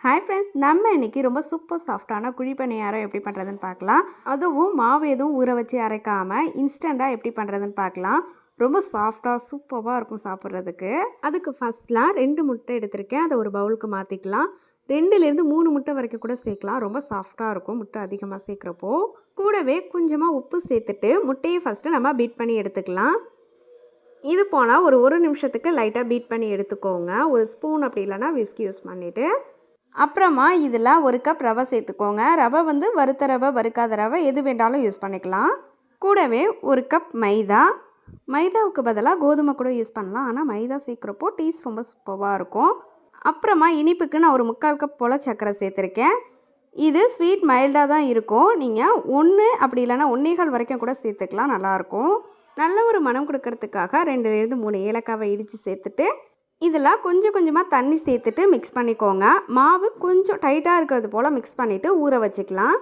Hi friends, நம்ம இன்றைக்கி ரொம்ப சூப்பர் சாஃப்டான குழி பணியாரம் எப்படி பண்ணுறதுன்னு பார்க்கலாம். அதுவும் மாவு எதுவும் ஊற வச்சு அரைக்காமல் இன்ஸ்டண்ட்டாக எப்படி பண்ணுறதுன்னு பார்க்கலாம். ரொம்ப சாஃப்டாக சூப்பராக இருக்கும் சாப்பிட்றதுக்கு. அதுக்கு ஃபஸ்ட்லாம் 2 முட்டை எடுத்திருக்கேன். அதை ஒரு பவுலுக்கு மாற்றிக்கலாம். 2லேருந்து 3 முட்டை வரைக்கும் கூட சேர்க்கலாம். ரொம்ப சாஃப்டாக இருக்கும் முட்டை அதிகமாக சேர்க்குறப்போ. கூடவே கொஞ்சமாக உப்பு சேர்த்துட்டு முட்டையை ஃபஸ்ட்டு நம்ம பீட் பண்ணி எடுத்துக்கலாம். இது போனால் ஒரு நிமிஷத்துக்கு லைட்டாக பீட் பண்ணி எடுத்துக்கோங்க. ஒரு ஸ்பூன் அப்படி இல்லைனா விஸ்க் யூஸ் பண்ணிவிட்டு அப்புறமா இதில் 1 கப் ரவை சேர்த்துக்கோங்க. ரவை வறுத்த ரவை, வறுக்காத ரவை எது வேண்டாலும் யூஸ் பண்ணிக்கலாம். கூடவே 1 கப் மைதா. மைதாவுக்கு பதிலாக கோதுமை கூட யூஸ் பண்ணலாம். ஆனால் மைதா சேர்க்குறப்போ டேஸ்ட் ரொம்ப சூப்பராக இருக்கும். அப்புறமா இனிப்புக்கு நான் ஒரு 3/4 கப் போல் சர்க்கரை சேர்த்துருக்கேன். இது ஸ்வீட் மைல்டாக தான் இருக்கும். நீங்கள் 1 அப்படி இல்லைனா 1 1/4 வரைக்கும் கூட சேர்த்துக்கலாம், நல்லாயிருக்கும். நல்ல ஒரு மனம் கொடுக்கறதுக்காக 2லேருந்து 3 ஏலக்காவை இடித்து சேர்த்துட்டு இதில் கொஞ்சம் கொஞ்சமாக தண்ணி சேர்த்துட்டு மிக்ஸ் பண்ணிக்கோங்க. மாவு கொஞ்சம் டைட்டாக இருக்கிறது போல் மிக்ஸ் பண்ணிவிட்டு ஊற வச்சுக்கலாம்.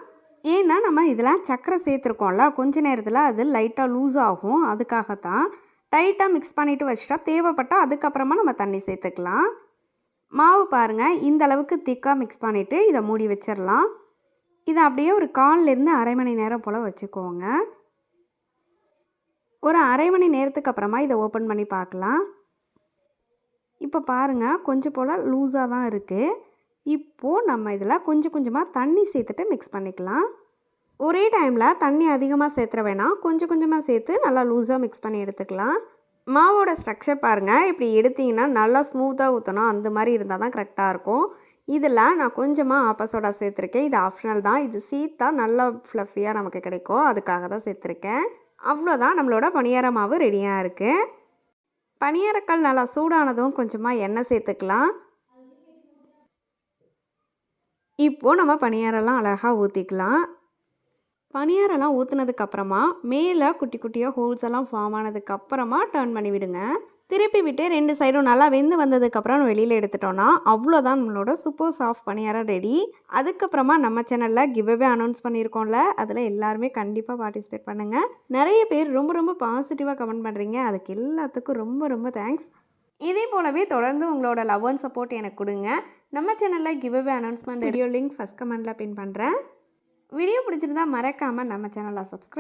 ஏன்னா நம்ம இதில் சர்க்கரை சேர்த்துருக்கோம்ல, கொஞ்ச நேரத்தில் அது லைட்டாக லூஸ் ஆகும். அதுக்காகத்தான் டைட்டாக மிக்ஸ் பண்ணிவிட்டு வச்சுட்டா தேவைப்பட்டால் அதுக்கப்புறமா நம்ம தண்ணி சேர்த்துக்கலாம். மாவு பாருங்கள், இந்த அளவுக்கு திக்காக மிக்ஸ் பண்ணிவிட்டு இதை மூடி வச்சிடலாம். இதை அப்படியே ஒரு 1/4லேருந்து அரை மணி நேரம் போல் வச்சுக்கோங்க. ஒரு அரை மணி நேரத்துக்கு அப்புறமா இதை ஓப்பன் பண்ணி பார்க்கலாம். இப்போ பாருங்கள், கொஞ்சம் போல் லூஸாக தான் இருக்குது. இப்போது நம்ம இதில் கொஞ்சம் கொஞ்சமாக தண்ணி சேர்த்துட்டு மிக்ஸ் பண்ணிக்கலாம். ஒரே டைமில் தண்ணி அதிகமாக சேர்த்துற வேணாம், கொஞ்சம் கொஞ்சமாக சேர்த்து நல்லா லூஸாக மிக்ஸ் பண்ணி எடுத்துக்கலாம். மாவோட ஸ்ட்ரக்சர் பாருங்கள், இப்படி எடுத்திங்கன்னா நல்லா ஸ்மூத்தாக ஊற்றணும். அந்த மாதிரி இருந்தால் தான் கரெக்டாக இருக்கும். இதில் நான் கொஞ்சமாக ஆப்ப சோடா சேர்த்துருக்கேன். இது ஆப்ஷனல் தான். இது சேர்த்தா நல்லா ஃப்ளஃபியாக நமக்கு கிடைக்கும். அதுக்காக தான் சேர்த்துருக்கேன். அவ்வளோதான், நம்மளோட பணியார மாவு ரெடியாக இருக்குது. பணியாரக்கல் நல்லா சூடானதும் கொஞ்சமாக எண்ணெய் சேர்த்துக்கலாம். இப்போது நம்ம பணியாரெல்லாம் அழகாக ஊற்றிக்கலாம். பணியாரெல்லாம் ஊற்றுனதுக்கப்புறமா மேலே குட்டி குட்டியாக ஹோல்ஸ் எல்லாம் ஃபார்ம் ஆனதுக்கப்புறமா டர்ன் பண்ணி விடுங்க. திருப்பி விட்டு 2 சைடும் நல்லா வெந்து வந்ததுக்கப்புறம் வெளியில் எடுத்துட்டோன்னா அவ்வளோதான், நம்மளோட சூப்பர் சாஃப்ட் பணியாரம் ரெடி. அதுக்கப்புறமா நம்ம சேனலில் கிவ்அவே அனௌன்ஸ் பண்ணியிருக்கோம்ல, அதில் எல்லாருமே கண்டிப்பாக பார்ட்டிசிபேட் பண்ணுங்கள். நிறைய பேர் ரொம்ப பாசிட்டிவாக கமெண்ட் பண்ணுறீங்க. அதுக்கு எல்லாத்துக்கும் ரொம்ப தேங்க்ஸ். இதே போலவே தொடர்ந்து உங்களோட லவ் அண்ட் சப்போர்ட் எனக்கு கொடுங்க. நம்ம சேனலில் giveaway announcement video link first கமெண்டில் பின் பண்ணுறேன். வீடியோ பிடிச்சிருந்தா மறக்காமல் நம்ம சேனலை சப்ஸ்கிரைப்